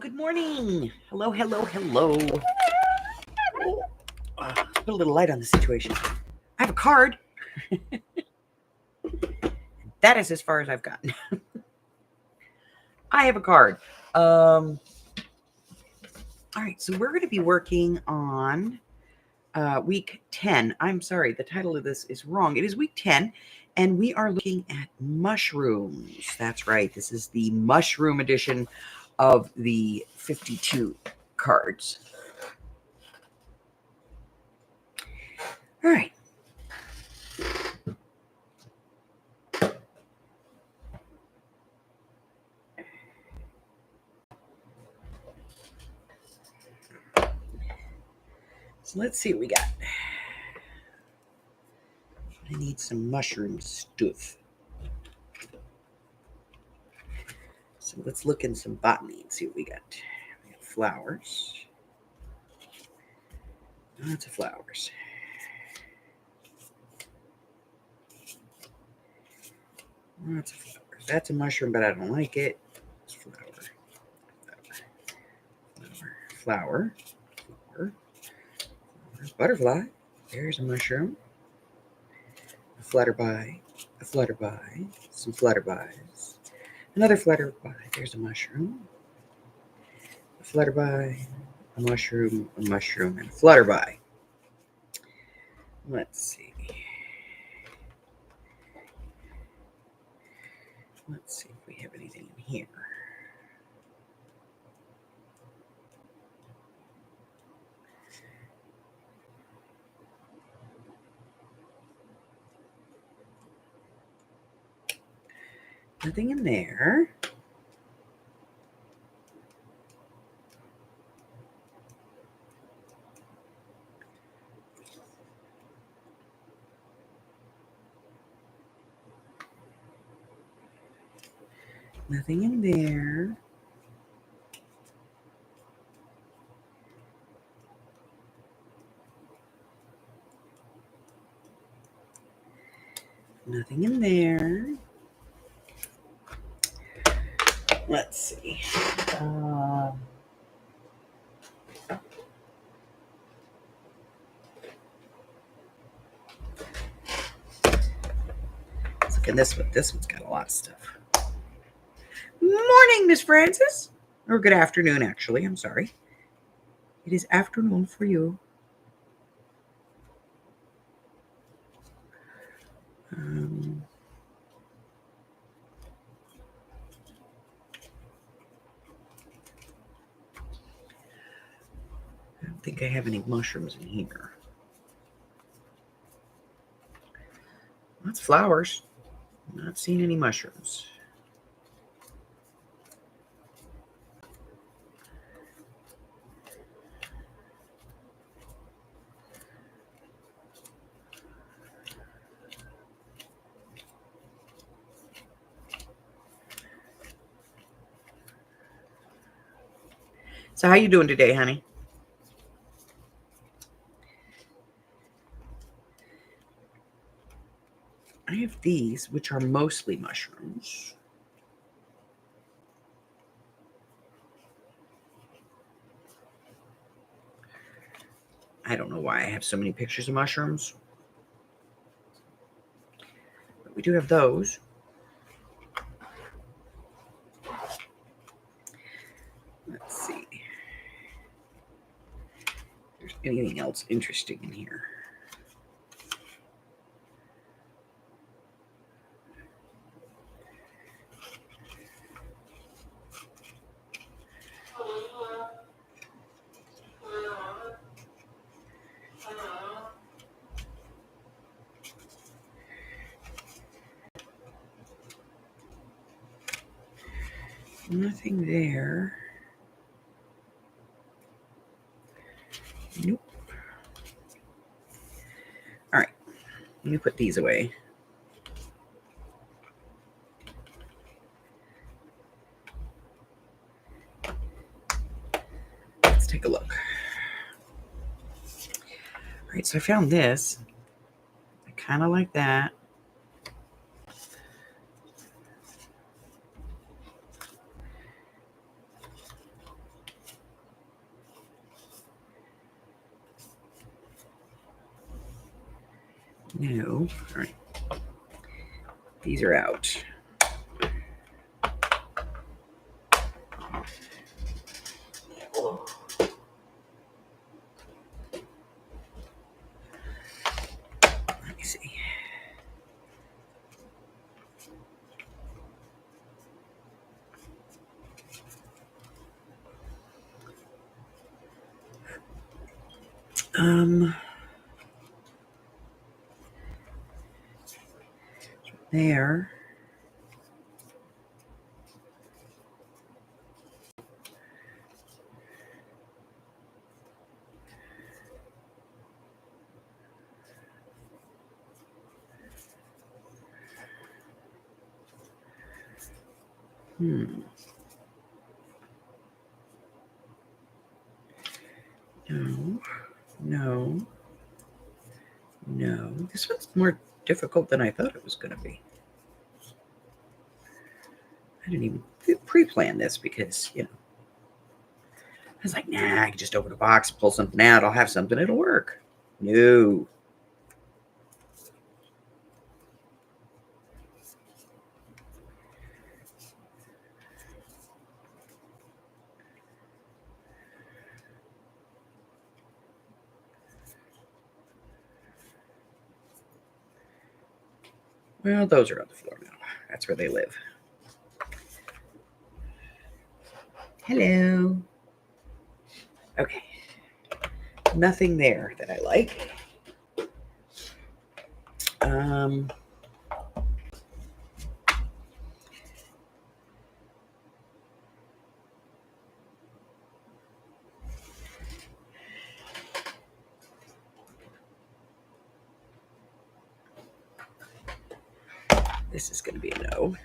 good morning. Hello, hello, hello. Put a little light on the situation. I have a card. That is as far as I've gotten. I have a card. All right, so we're going to be working on week 10. I'm sorry, the title of this is wrong. It is week 10, and we are looking at mushrooms. That's right. This is the mushroom edition of the 52 cards. All right. So let's see what we got. I need some mushroom stuff. So let's look in some botany and see what we got. We got flowers. Lots of flowers. Lots of flowers. That's a mushroom, but I don't like it. It's flower. Flower. Butterfly. There's a mushroom. A flutterby. A flutterby. Some flutterbys. Another flutterby. There's a mushroom. A flutterby. A mushroom. A mushroom. And a flutterby. Let's see. Let's see if we have anything in here. Nothing in there. Nothing in there. Nothing in there. Let's see. Let's look at this one. This one's got a lot of stuff. Morning, Miss Francis. Or good afternoon, actually. I'm sorry. It is afternoon for you. I don't think I have any mushrooms in here. That's flowers. I'm not seeing any mushrooms. So how you doing today, honey? I have these, which are mostly mushrooms. I don't know why I have so many pictures of mushrooms. But we do have those. Let's see. If there's anything else interesting in here. Nothing there. Nope. All right. Let me put these away. Let's take a look. All right, so I found this. I kind of like that. No. All right. These are out. Let me see. There. No. No. No. This one's more difficult than I thought it was going to be. I didn't even pre-plan this because, I was like, nah, I can just open a box, pull something out. I'll have something. It'll work. No. Well, those are on the floor now. That's where they live. Hello. Okay. Nothing there that I like. This is going to be a no.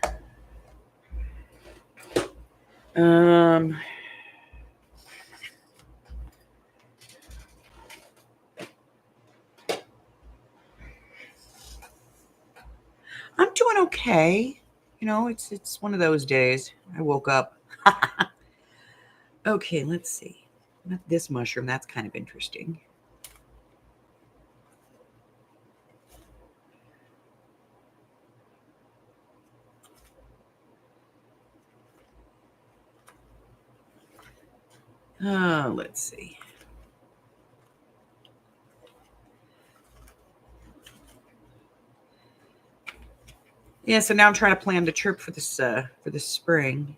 I'm doing okay. It's one of those days. I woke up. Okay, let's see. Not this mushroom. That's kind of interesting. Let's see. Yeah, so now I'm trying to plan the trip for this spring.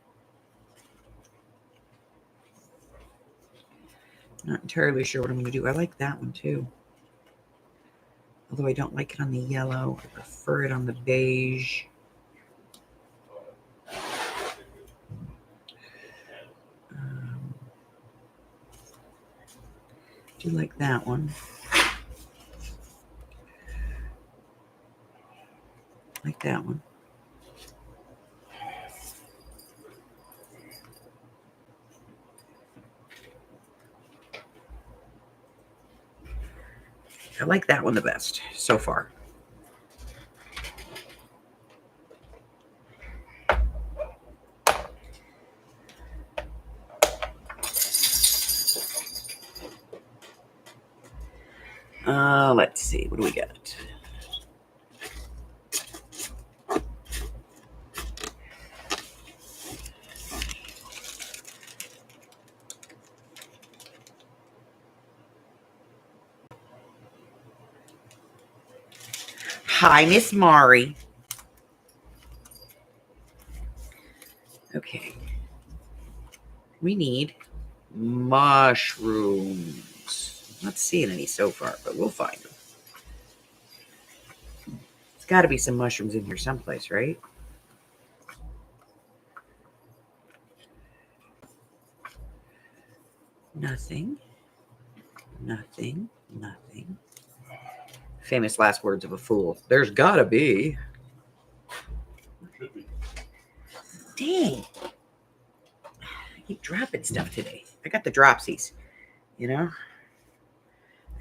Not entirely sure what I'm going to do. I like that one too. Although I don't like it on the yellow. I prefer it on the beige. Do like that one. Like that one. I like that one the best so far. Let's see. What do we got? Hi, Miss Mari. Okay. We need mushrooms. I'm not seeing any so far, but we'll find them. There's got to be some mushrooms in here someplace, right? Nothing. Nothing. Nothing. Famous last words of a fool. There's got to be. Dang. I keep dropping stuff today. I got the dropsies,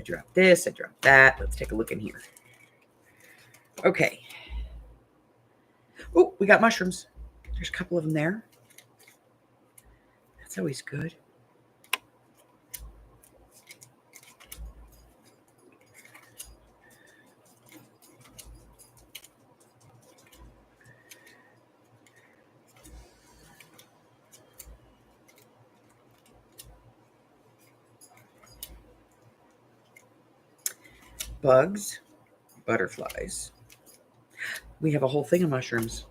I dropped this, I dropped that. Let's take a look in here. Okay. Oh, we got mushrooms. There's a couple of them there. That's always good. bugs, butterflies. We have a whole thing of mushrooms.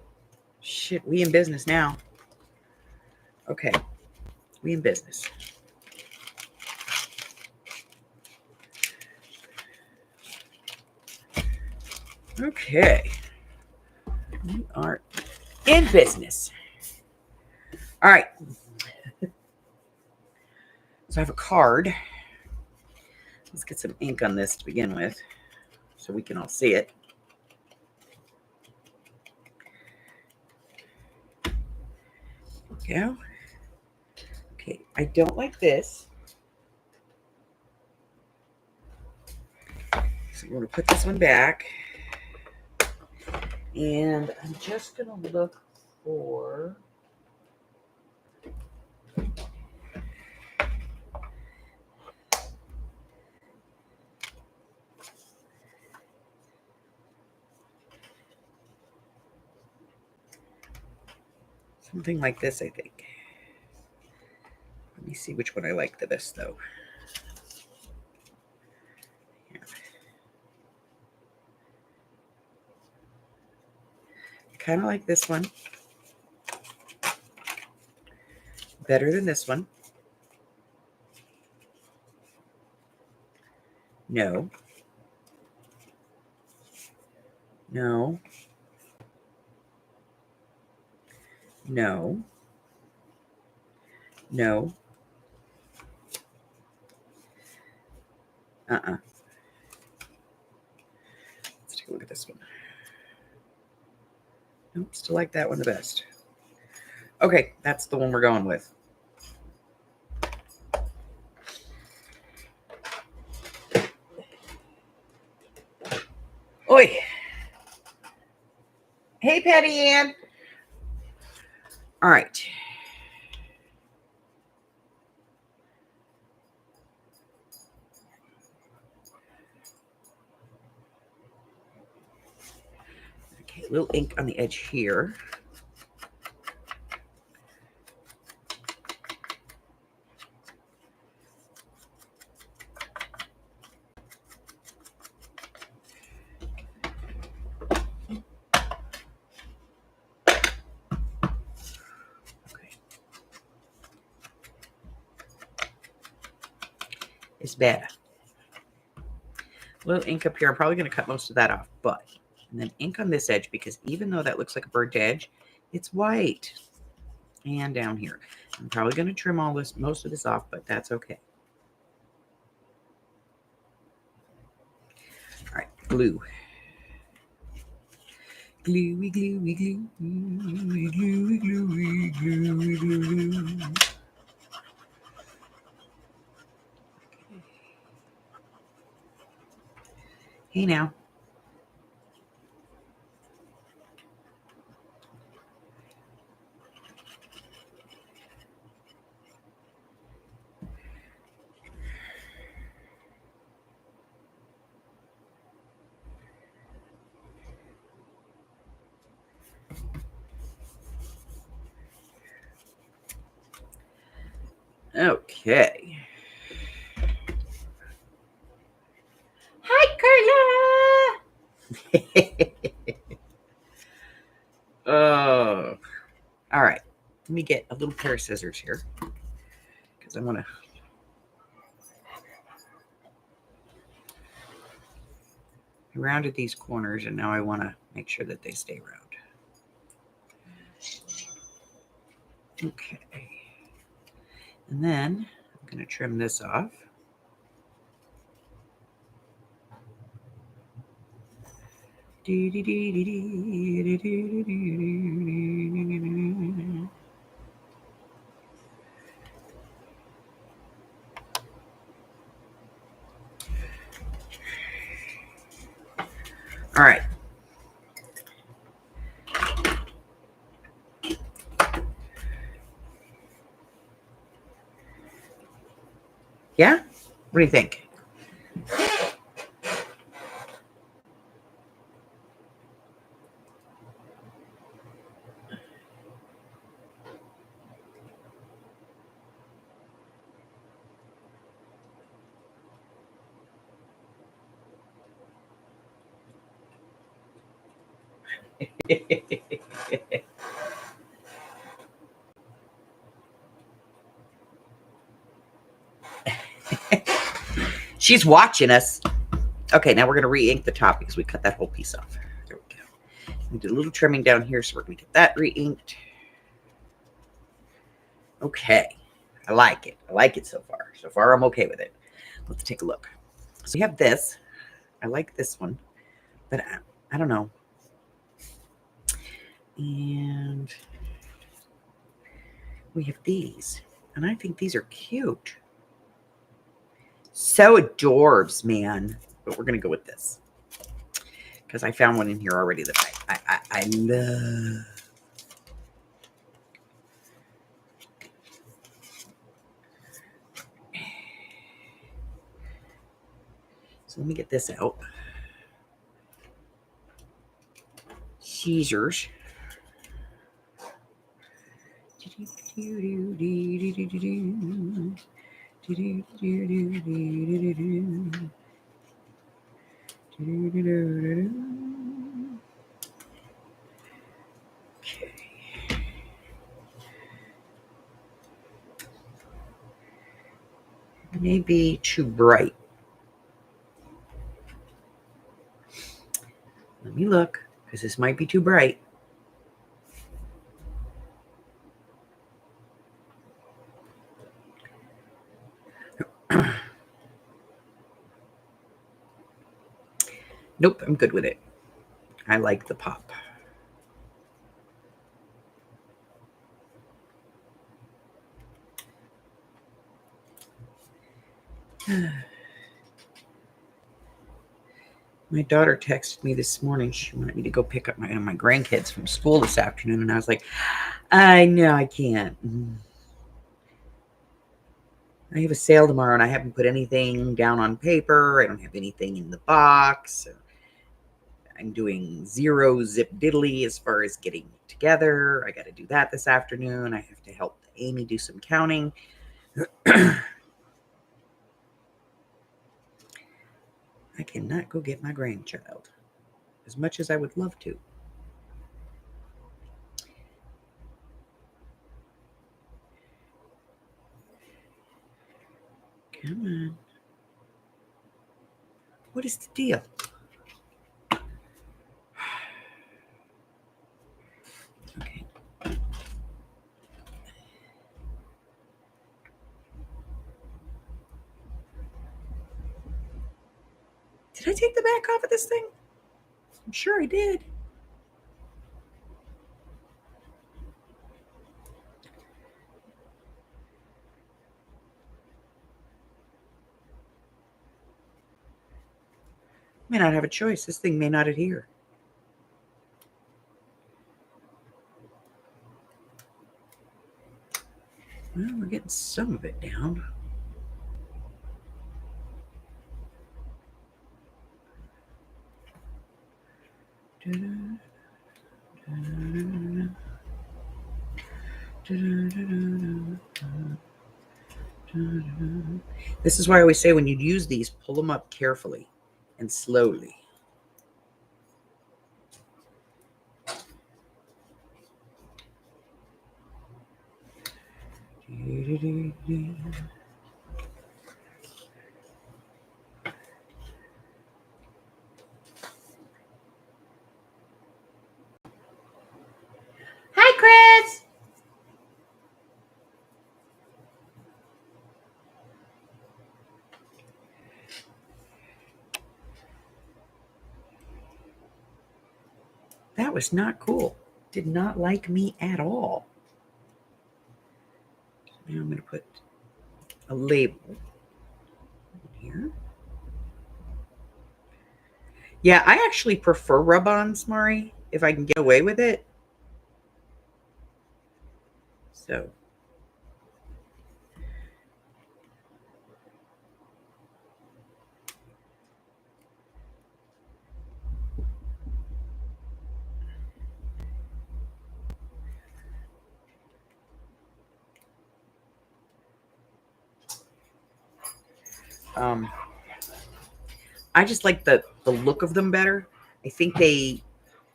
Shit, we in business now. Okay, we in business. Okay, we are in business. All right. So I have a card. Let's get some ink on this to begin with so we can all see it. There we go. Okay, I don't like this. So we're going to put this one back. And I'm just going to look for... something like this, I think. Let me see which one I like the best, though. Yeah. Kind of like this one. Better than this one. No. No. No. No. Let's take a look at this one. Nope, still like that one the best. Okay, that's the one we're going with. Oi. Hey, Patty Ann. All right. Okay, a little ink on the edge here. It's bad. A little ink up here. I'm probably going to cut most of that off, but and then ink on this edge because even though that looks like a burnt edge, it's white. And down here. I'm probably going to trim all this, most of this off, but that's okay. All right, glue. Gluey, gluey, glue, gluey, gluey, gluey, gluey, glue. Hey now. Okay. Hi, Carla. Oh. All right. Let me get a little pair of scissors here because I want to. I rounded these corners and now I want to make sure that they stay round. Okay. And then I'm going to trim this off. All right. Yeah? What do you think? She's watching us. Okay, now we're going to re-ink the top because we cut that whole piece off. There we go. We did a little trimming down here, so we're going to get that re-inked. Okay. I like it. I like it so far. So far, I'm okay with it. Let's take a look. So we have this. I like this one, but I don't know. And we have these, and I think these are cute. So adorbs, man. But we're going to go with this because I found one in here already that I love. So let me get this out. Caesars. Okay. Maybe too bright. Let me look, because this might be too bright. Nope, I'm good with it. I like the pop. My daughter texted me this morning. She wanted me to go pick up my grandkids from school this afternoon. And I was like, I know I can't. I have a sale tomorrow and I haven't put anything down on paper. I don't have anything in the box. I'm doing zero zip diddly as far as getting it together. I got to do that this afternoon. I have to help Amy do some counting. I cannot go get my grandchild as much as I would love to. Come on. What is the deal? Okay. Did I take the back off of this thing? I'm sure I did. May not have a choice. This thing may not adhere. Well, we're getting some of it down. This is why I always say when you use these, pull them up carefully and slowly. Hi, Chris. That was not cool. Did not like me at all. Now I'm going to put a label here. Yeah, I actually prefer rub-ons, Mari, if I can get away with it. So. I just like the look of them better. I think they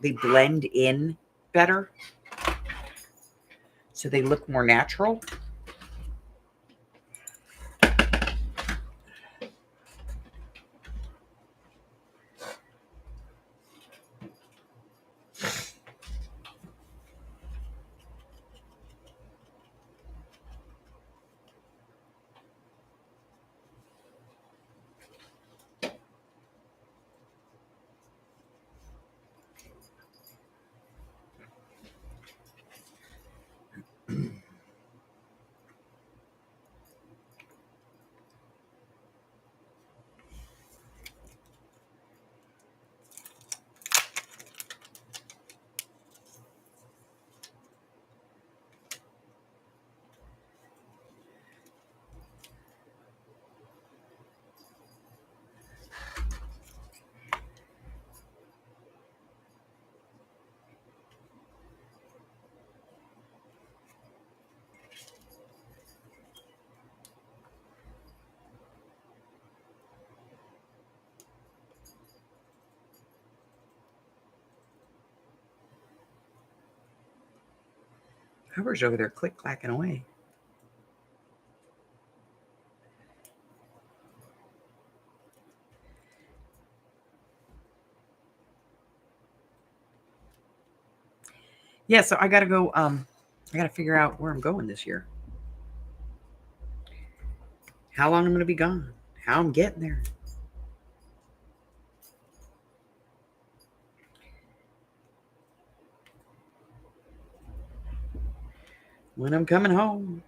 they blend in better. So they look more natural. Cover's over there click-clacking away. Yeah, so I got to go. I got to figure out where I'm going this year. How long I'm going to be gone. How I'm getting there. When I'm coming home.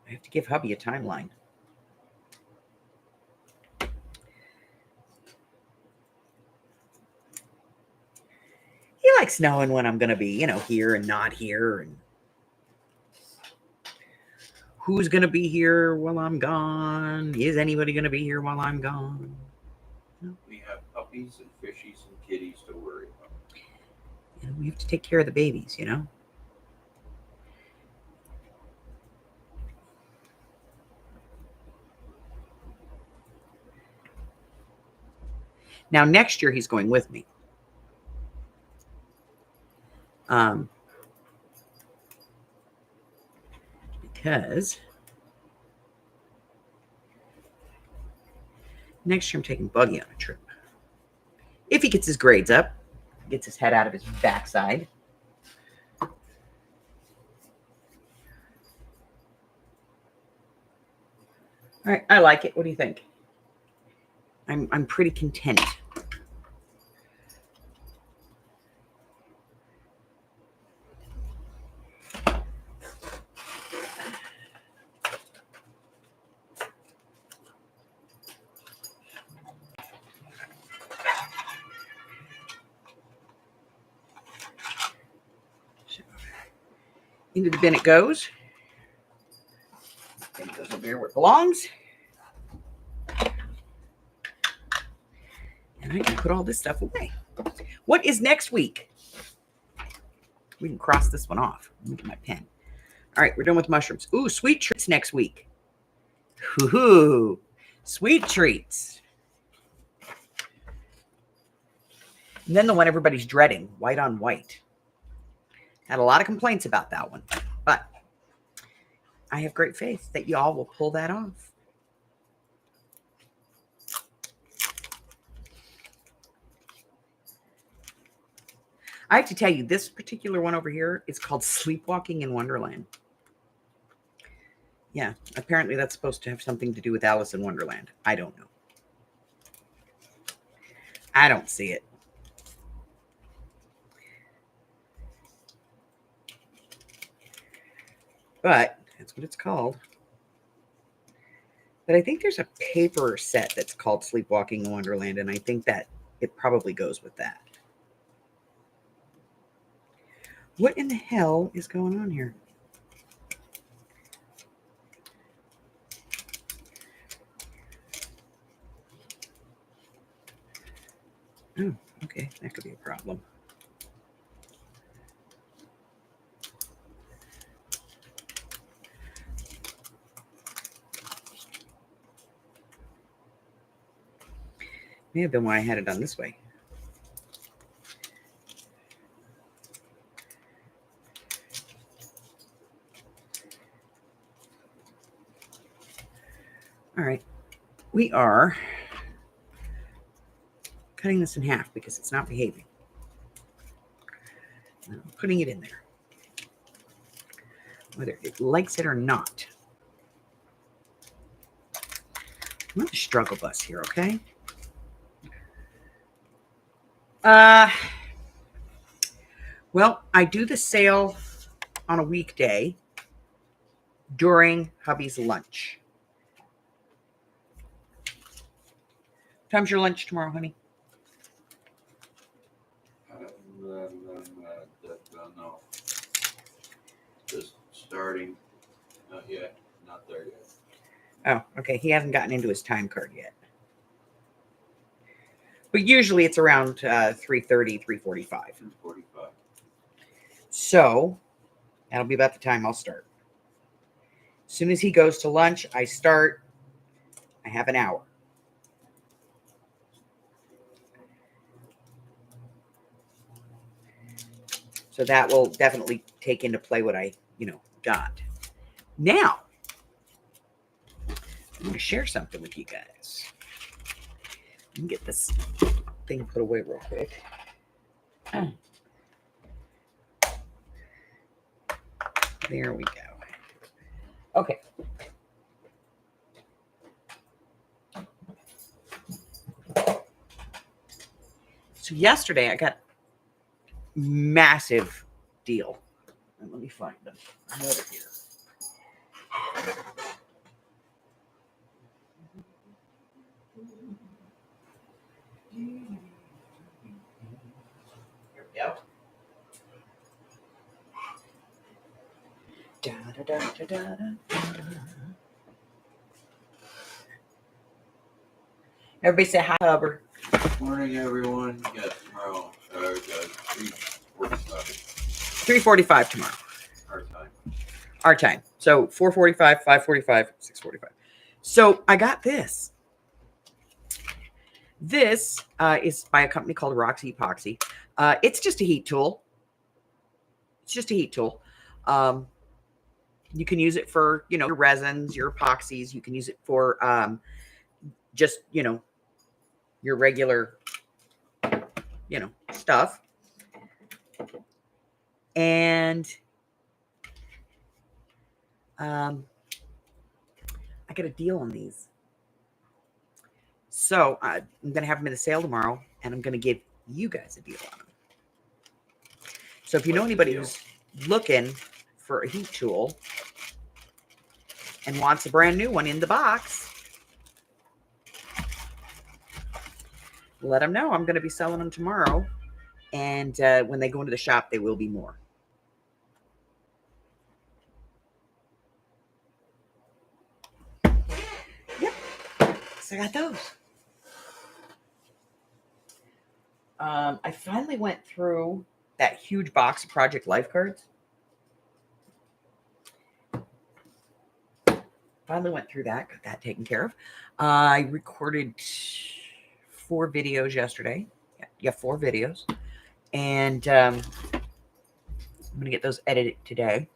I have to give hubby a timeline. He likes knowing when I'm going to be, here and not here, and who's going to be here while I'm gone. Is anybody going to be here while I'm gone? We have puppies and fishies and kitties to worry about. We have to take care of the babies, Now, next year, he's going with me. Because next year I'm taking Buggy on a trip. If he gets his grades up, gets his head out of his backside. All right, I like it. What do you think? I'm pretty content. Into the bin it goes. Then it goes over here where it belongs. And I can put all this stuff away. What is next week? We can cross this one off. Look at my pen. All right, we're done with mushrooms. Ooh, sweet treats next week. Ooh, sweet treats. And then the one everybody's dreading, white on white. Had a lot of complaints about that one, but I have great faith that y'all will pull that off. I have to tell you, this particular one over here is called Sleepwalking in Wonderland. Yeah, apparently that's supposed to have something to do with Alice in Wonderland. I don't know. I don't see it. But that's what it's called. But I think there's a paper set that's called Sleepwalking in Wonderland, and I think that it probably goes with that. What in the hell is going on here? Oh, okay. That could be a problem. May have been why I had it done this way. All right. We are cutting this in half because it's not behaving. And I'm putting it in there, whether it likes it or not. I'm on the struggle bus here, okay? Well, I do the sale on a weekday during hubby's lunch. Time's your lunch tomorrow, honey? No. Just starting. Not yet. Not there yet. Oh, okay. He hasn't gotten into his time card yet. But usually it's around 3:30, 3:45. 2:45. So that'll be about the time I'll start. As soon as he goes to lunch, I start. I have an hour. So that will definitely take into play what I, got. Now, I'm going to share something with you guys. Let me get this thing put away real quick. There we go. Okay. So yesterday I got massive deal. And let me find them. I'm over here. Here we go. Da, da, da, da, da, da. Everybody say hi, Hubbard. Morning, everyone. Yeah, tomorrow. 3:45 3:45 tomorrow. our time. Our time. So 4:45, 5:45, 6:45. So I got this. This is by a company called Roxy Epoxy. It's just a heat tool. It's just a heat tool. You can use it for, your resins, your epoxies. You can use it for just, your regular, stuff. And I got a deal on these. So I'm going to have them in the sale tomorrow, and I'm going to give you guys a deal on them. So if you know anybody who's looking for a heat tool and wants a brand new one in the box, let them know. I'm going to be selling them tomorrow. And when they go into the shop, they will be more. Yep. So I got those. I finally went through that huge box of Project Life cards. Finally went through that, got that taken care of. I recorded 4 videos yesterday. Yeah, 4 videos. And I'm going to get those edited today.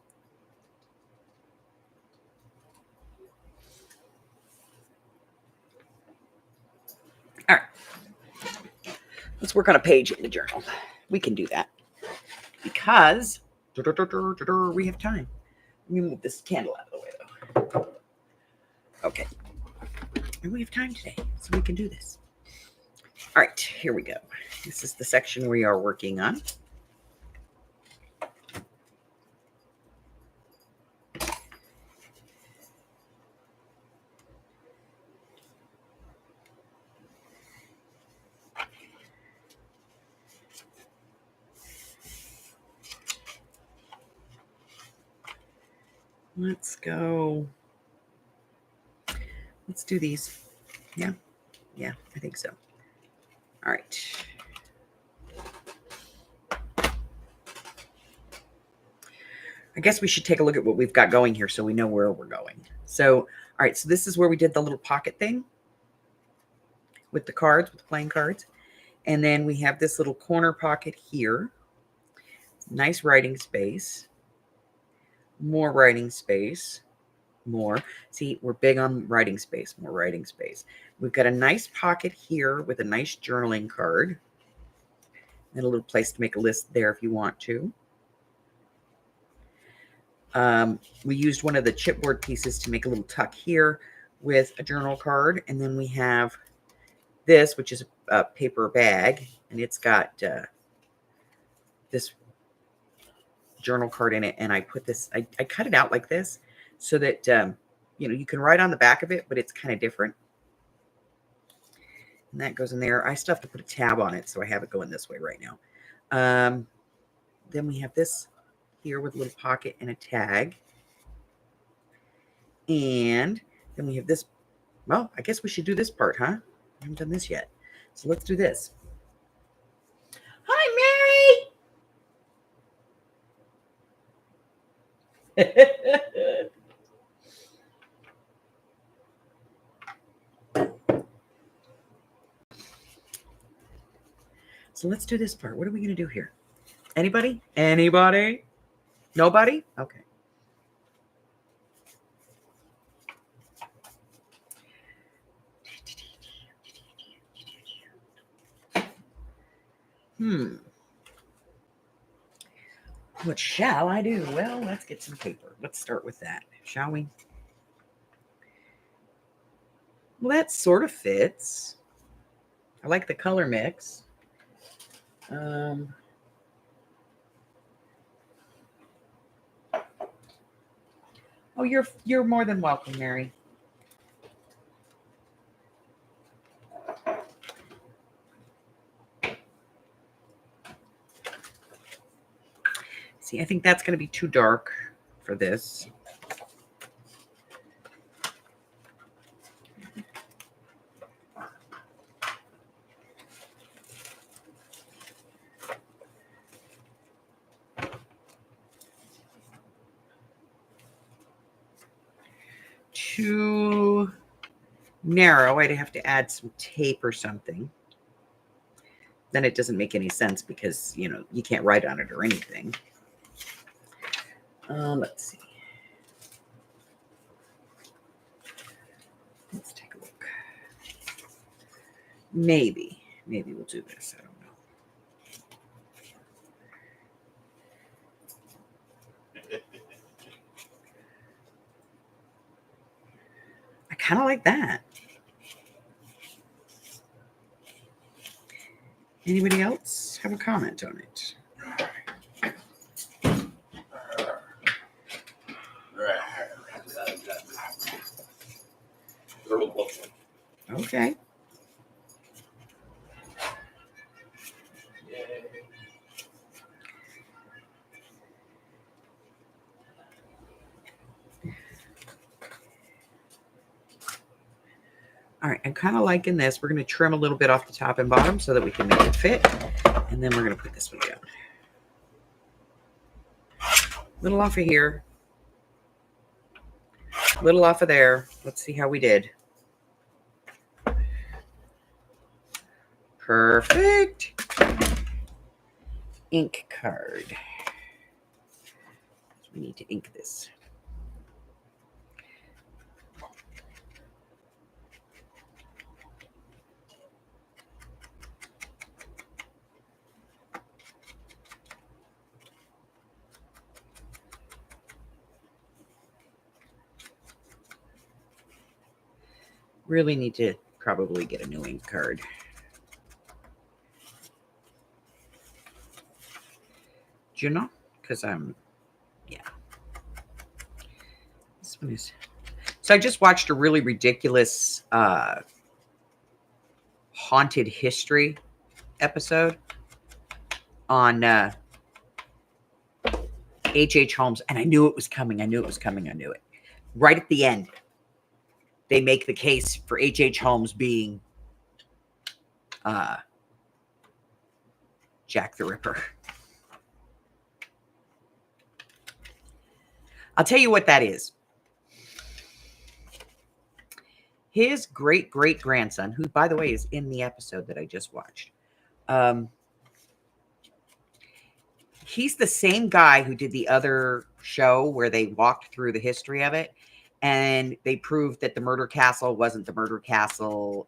All right. Let's work on a page in the journal. We can do that because we have time. Let me move this candle out of the way, though. Okay. And we have time today, so we can do this. All right, here we go. This is the section we are working on. Let's go. Let's do these. Yeah, I think so. All right. I guess we should take a look at what we've got going here so we know where we're going. So, all right, so this is where we did the little pocket thing. with the cards, with the playing cards. And then we have this little corner pocket here. Nice writing space. More writing space. More. See, we're big on writing space. More writing space. We've got a nice pocket here with a nice journaling card. And a little place to make a list there if you want to. We used one of the chipboard pieces to make a little tuck here with a journal card. And then we have this, which is a paper bag. And it's got this journal card in it. And I put this, I cut it out like this so that, you know, you can write on the back of it, but it's kind of different. And that goes in there. I still have to put a tab on it, so I have it going this way right now. Then we have this here with a little pocket and a tag. And then we have this. Well, I guess we should do this part, huh? I haven't done this yet. So let's do this. Hi, Mary. So let's do this part. What are we going to do here? Anybody? Anybody? Nobody? Okay. What shall I do? Well, let's get some paper. Let's start with that, shall we? Well, that sort of fits. I like the color mix. Oh, you're more than welcome, Mary. See, I think that's going to be too dark for this. Too narrow. I'd have to add some tape or something. Then it doesn't make any sense because, you know, you can't write on it or anything. Let's see. Let's take a look. Maybe we'll do this. I don't know. I kind of like that. Anybody else have a comment on it? Okay. All right, I'm kind of liking this. We're going to trim a little bit off the top and bottom so that we can make it fit. And then we're going to put this one down. Little off of here. Little off of there. Let's see how we did. Perfect. Ink card. We need to ink this. Really need to probably get a new ink card. Do you know? Because yeah. This one is. So I just watched a really ridiculous haunted history episode on H.H. Holmes, and I knew it was coming. I knew it. Right at the end, they make the case for H.H. Holmes being Jack the Ripper. I'll tell you what that is. his great grandson, who, by the way, is in the episode that I just watched. He's the same guy who did the other show where they walked through the history of it, and they proved that the murder castle wasn't the murder castle.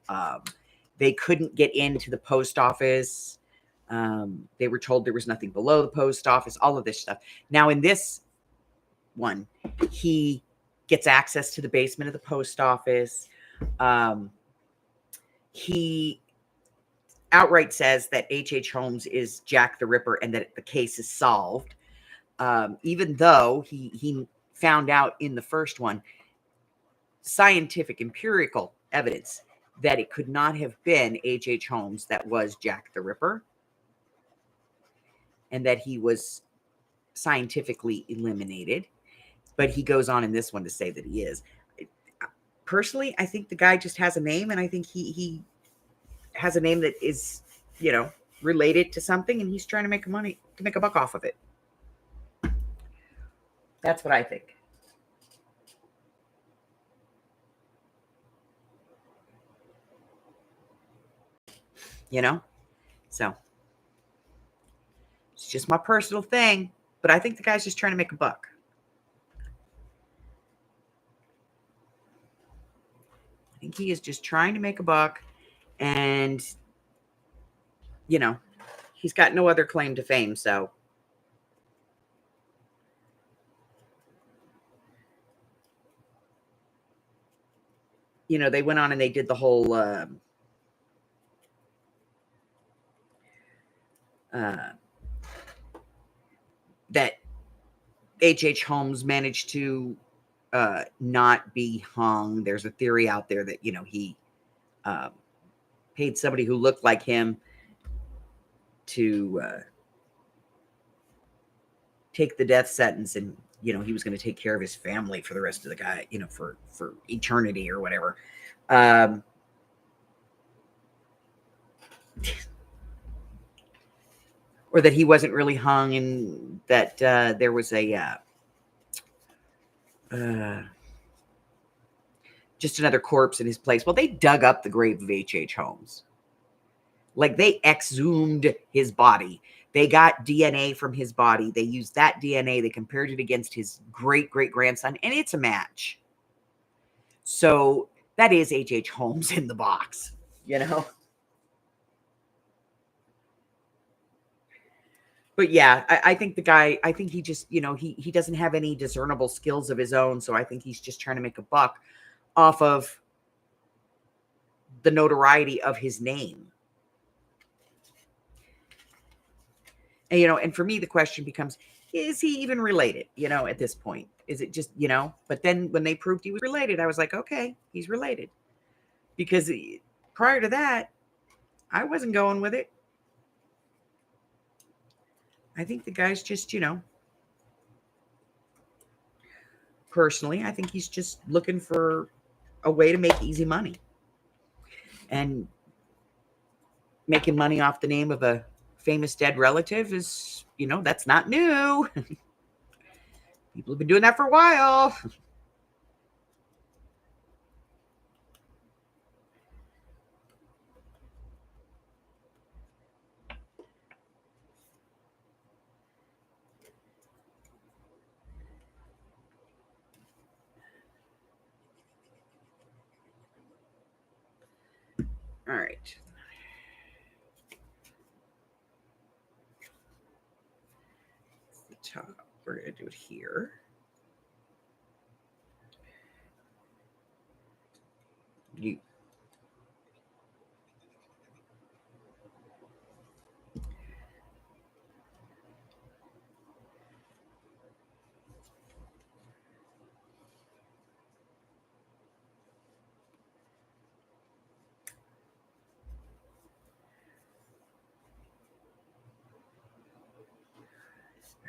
They couldn't get into the post office. They were told there was nothing below the post office, all of this stuff. Now, in this one, he gets access to the basement of the post office. He outright says that H.H. Holmes is Jack the Ripper and that the case is solved. Even though he found out in the first one, scientific empirical evidence that it could not have been H.H. Holmes that was Jack the Ripper, and that he was scientifically eliminated. But he goes on in this one to say that he is. Personally, I think the guy just has a name, and I think he has a name that is, related to something, and he's trying to make a buck off of it. That's what I think. So it's just my personal thing, but I think the guy's just trying to make a buck. I think he is just trying to make a buck, and he's got no other claim to fame, so they went on and they did the whole that H.H. Holmes managed to not be hung. There's a theory out there that he paid somebody who looked like him to take the death sentence, and he was going to take care of his family for the rest of the guy, for eternity or whatever. Or that he wasn't really hung, and that there was a just another corpse in his place. Well, they dug up the grave of H.H. Holmes. Like, they exhumed his body. They got DNA from his body. They used that DNA. They compared it against his great-great-grandson, and it's a match. So that is H.H. Holmes in the box, But yeah, I think the guy, I think he just, he doesn't have any discernible skills of his own. So I think he's just trying to make a buck off of the notoriety of his name. And, and for me, the question becomes, is he even related, at this point? Is it just, but then when they proved he was related, I was like, okay, he's related. Because prior to that, I wasn't going with it. I think the guy's just, personally, I think he's just looking for a way to make easy money. And making money off the name of a famous dead relative is, that's not new. People have been doing that for a while. All right. The top. We're going to do it here.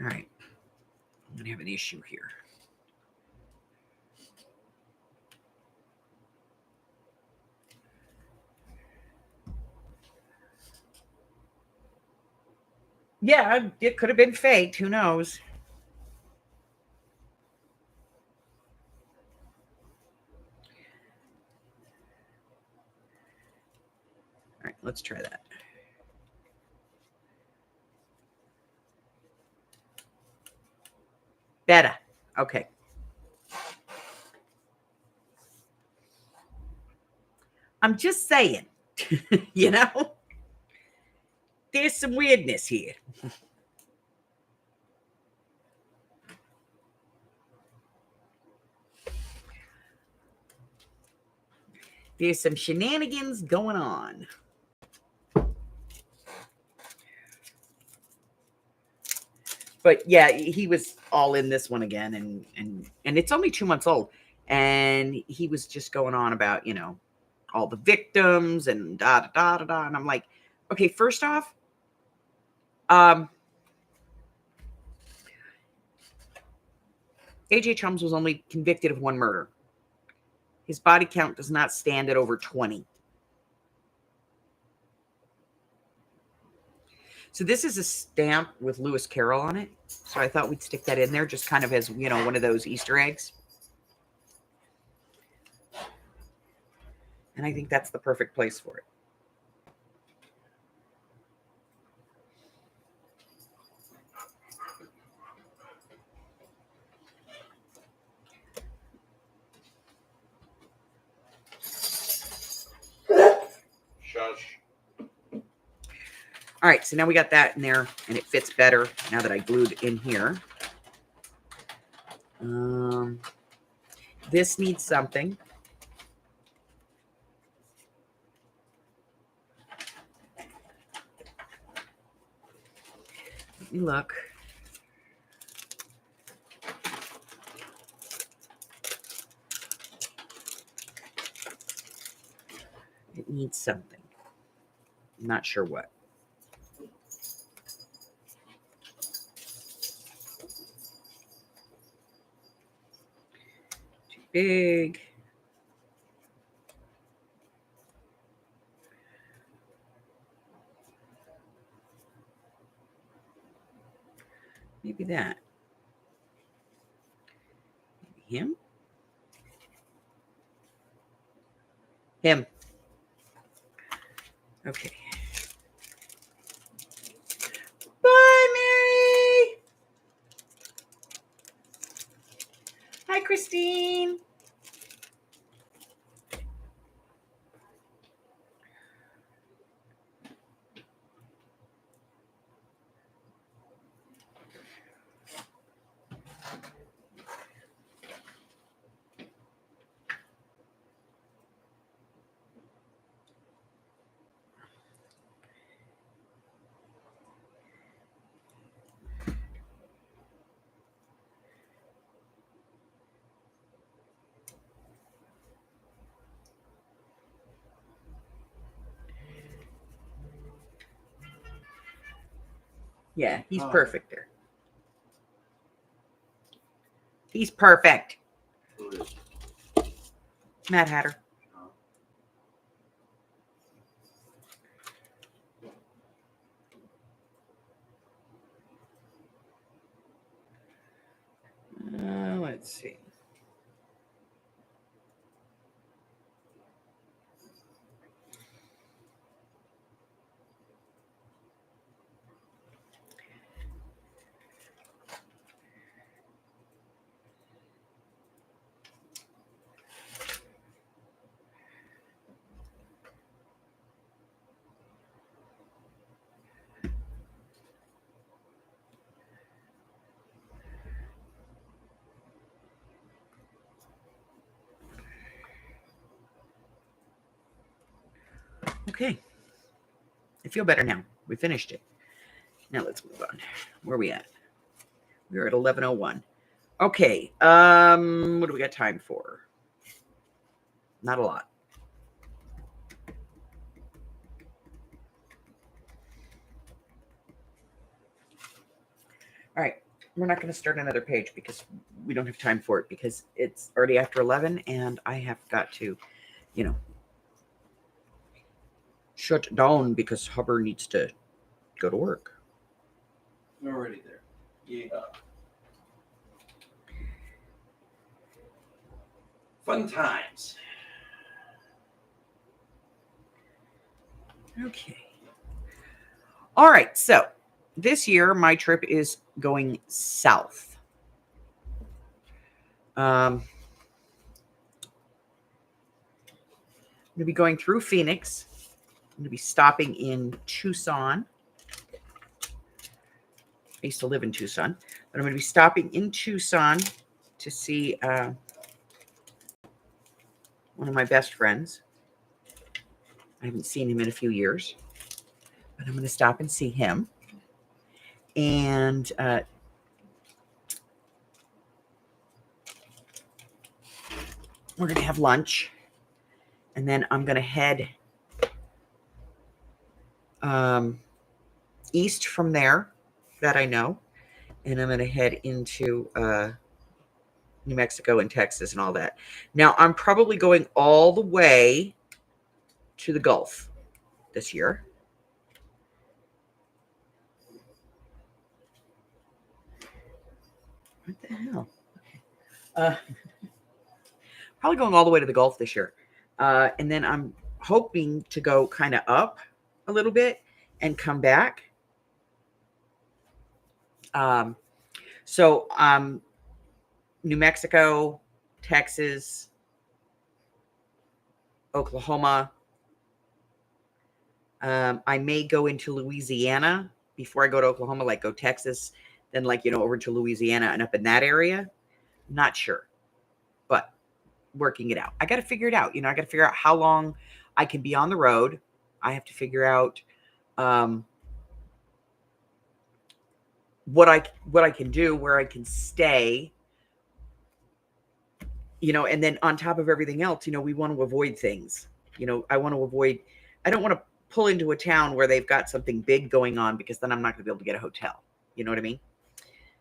All right. I'm going to have an issue here. Yeah, it could have been faked. Who knows? let's try that. Better. Okay. I'm just saying, you know, there's some weirdness here. There's some shenanigans going on. But yeah, he was all in this one again, and it's only 2 months old, and he was just going on about, you know, all the victims and da da da da da, and I'm like, okay, first off, AJ Chums was only convicted of one murder. His body count does not stand at over 20. So this is a stamp with Lewis Carroll on it. So I thought we'd stick that in there just kind of as, you know, one of those Easter eggs. And I think that's the perfect place for it. Shush. All right, so now we got that in there, and it fits better now that I glued in here. This needs something. Let me look. It needs something. I'm not sure what. Too big. Maybe that. Maybe him? Him. Okay. Bye, Mary. Hi, Christine. Yeah, he's perfect there. He's perfect. Who is? Mad Hatter. Let's see. Okay. I feel better now. We finished it. Now let's move on. Where are we at? We're at 11:01. Okay. What do we got time for? Not a lot. All right. We're not going to start another page because we don't have time for it because it's already after 11 and I have got to, you know, shut down because Hubbard needs to go to work. We're already there. Yeah. Fun times. Okay. All right. So this year, my trip is going south. I'm going to be going through Phoenix. I'm going to be stopping in Tucson. I used to live in Tucson, but I'm going to be stopping in Tucson to see one of my best friends. I haven't seen him in a few years, but I'm going to stop and see him. And we're going to have lunch. And then I'm going to head east from there, that I know. And I'm going to head into New Mexico and Texas and all that. Now, I'm probably going all the way to the Gulf this year. What the hell? Probably going all the way to the Gulf this year. And then I'm hoping to go kind of up a little bit and come back. So New Mexico, Texas, Oklahoma. I may go into Louisiana before I go to Oklahoma, like go Texas, then over to Louisiana and up in that area. Not sure, but working it out. I got to figure it out. I got to figure out how long I can be on the road. I have to figure out what I can do, where I can stay, and then on top of everything else, we want to avoid things. I don't want to pull into a town where they've got something big going on, because then I'm not going to be able to get a hotel. You know what I mean?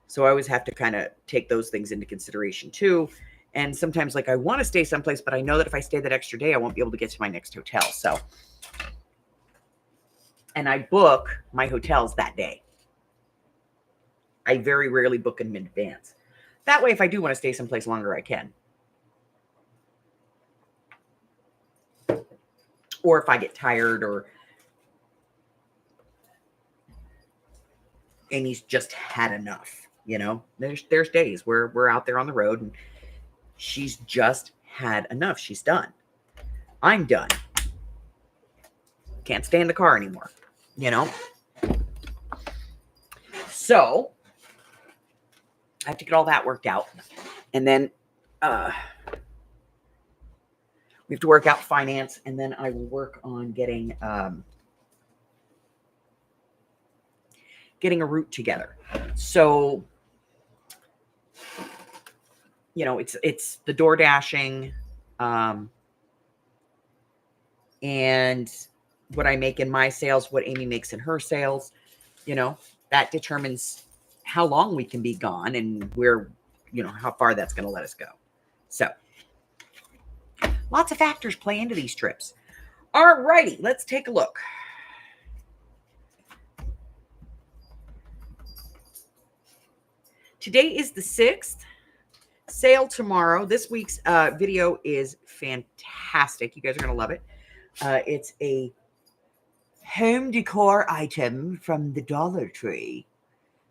So I always have to kind of take those things into consideration too. And sometimes I want to stay someplace, but I know that if I stay that extra day, I won't be able to get to my next hotel. So, and I book my hotels that day. I very rarely book them in advance. That way, if I do want to stay someplace longer, I can. Or if I get tired, or Amy's just had enough, There's days where we're out there on the road and she's just had enough. She's done. I'm done. Can't stay in the car anymore, So I have to get all that worked out. And then we have to work out finance, and then I will work on getting a route together. So, it's the door dashing, and what I make in my sales, what Amy makes in her sales, that determines how long we can be gone and where, how far that's going to let us go. So lots of factors play into these trips. All righty, let's take a look. Today is the 6th. Sale tomorrow. This week's video is fantastic. You guys are going to love it. It's a home decor item from the Dollar Tree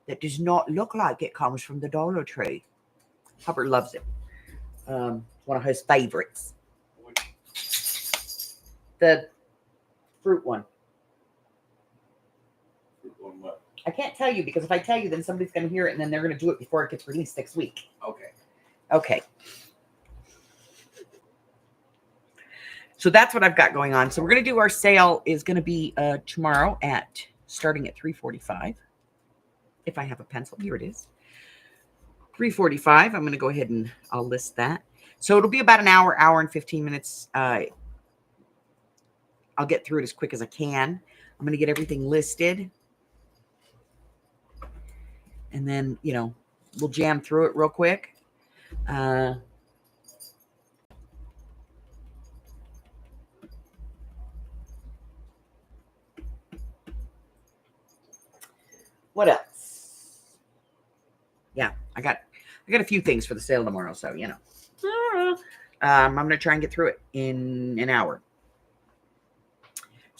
that does not look like it comes from the Dollar Tree. Hubbard loves it. One of his favorites. The fruit one. Fruit one what? I can't tell you, because if I tell you, then somebody's going to hear it, and then they're going to do it before it gets released next week. Okay. So that's what I've got going on. So we're going to do our sale is going to be tomorrow starting at 3:45. If I have a pencil, here it is. 3:45. I'm going to go ahead and I'll list that. So it'll be about an hour and 15 minutes. I'll get through it as quick as I can. I'm going to get everything listed. And then, we'll jam through it real quick. What else? Yeah, I got a few things for the sale tomorrow, so I'm going to try and get through it in an hour.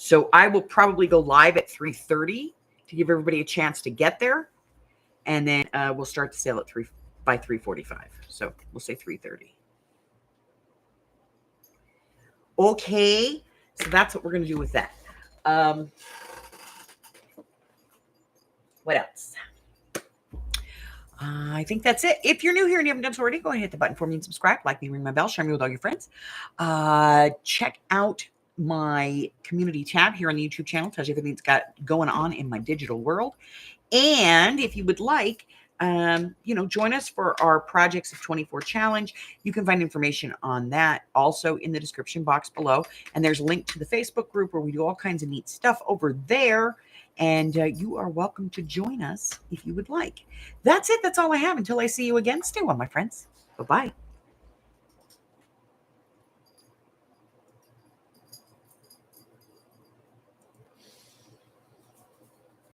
So I will probably go live at 3:30 to give everybody a chance to get there. And then we'll start the sale at 3:45. So we'll say 3:30. Okay. So that's what we're going to do with that. What else? I think that's it. If you're new here and you haven't done so already, go ahead and hit the button for me and subscribe. Like me, ring my bell, share me with all your friends. Check out my community tab here on the YouTube channel. Tells you everything that's got going on in my digital world. And if you would like, join us for our Projects of 24 challenge. You can find information on that also in the description box below. And there's a link to the Facebook group where we do all kinds of neat stuff over there. And you are welcome to join us if you would like. That's it. That's all I have until I see you again. Stay well, my friends. Bye-bye.